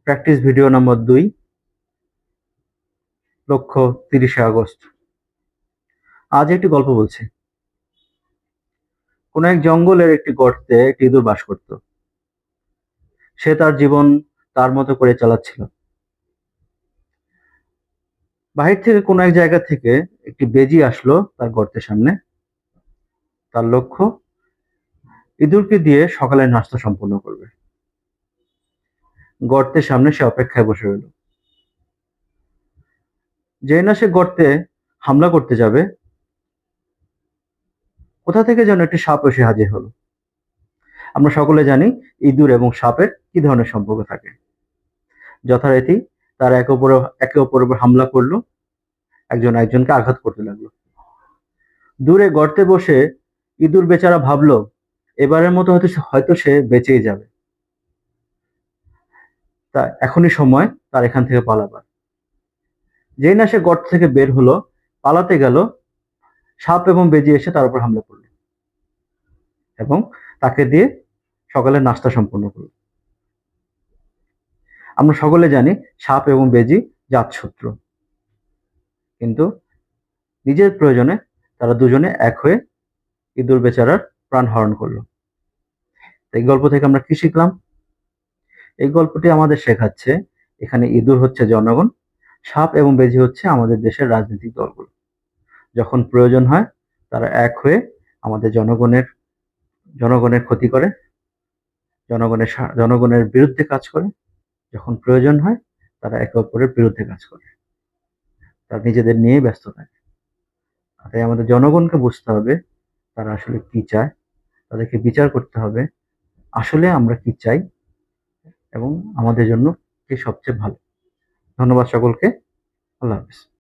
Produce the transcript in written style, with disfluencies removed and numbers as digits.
Practice video নম্বর 2, লক্ষ্য 30শে August. আজ একটি গল্প বলছি। কোন এক জঙ্গলের একটি গর্তে একটি ইঁদুর বাস করত। সে তার জীবন তার মতো করে চালাচ্ছিল। বাহির থেকে কোনো এক জায়গা থেকে একটি বেজি আসলো তার গর্তের সামনে। তার লক্ষ্য ইঁদুরকে দিয়ে সকালের নাস্তা সম্পূর্ণ করবে। গর্তের সামনে সে অপেক্ষায় বসে রইল। যেই না সে গর্তে হামলা করতে যাবে, কোথা থেকে যেন একটি সাপ এসে হাজির হলো। আমরা সকলে জানি ইঁদুর এবং সাপের কি ধরনের সম্পর্ক থাকে। যথারীতি তারা একে অপরের উপর হামলা করলো, একজন একজনকে আঘাত করতে লাগলো। দূরে গর্তে বসে ইঁদুর বেচারা ভাবলো এবারের মতো হয়তো সে বেঁচেই যাবে। তা এখনই সময় তার এখান থেকে পালাবার। যেই না সে গর্ত থেকে বের হলো, পালাতে গেল, সাপ এবং বেজি এসে তার উপর হামলা করলো এবং তাকে দিয়ে সকালের নাস্তা সম্পূর্ণ করলো। আমরা সকলে জানি সাপ এবং বেজি জাতশত্রু, কিন্তু নিজের প্রয়োজনে তারা দুজনে এক হয়ে ইঁদুর বেচারার প্রাণ হরণ করলো। এই গল্প থেকে আমরা কি শিখলাম? এই গল্পটি আমাদের শেখাচ্ছে এখানে ইঁদুর হচ্ছে জনগণ, সাপ এবং বেজি হচ্ছে আমাদের দেশের রাজনৈতিক দলগুলো। যখন প্রয়োজন হয় তারা এক হয়ে আমাদের জনগণের ক্ষতি করে, জনগণের বিরুদ্ধে কাজ করে। যখন প্রয়োজন হয় তারা একে অপরের বিরুদ্ধে কাজ করে, তারা নিজেদের নিয়ে ব্যস্ত থাকে। তাই আমাদের জনগণকে বুঝতে হবে তারা আসলে কি চায়, তাদেরকে বিচার করতে হবে আসলে আমরা কি চাই এবং আমাদের জন্য কি সবচেয়ে ভালো। ধন্যবাদ সকলকে। আল্লাহ হাফেজ।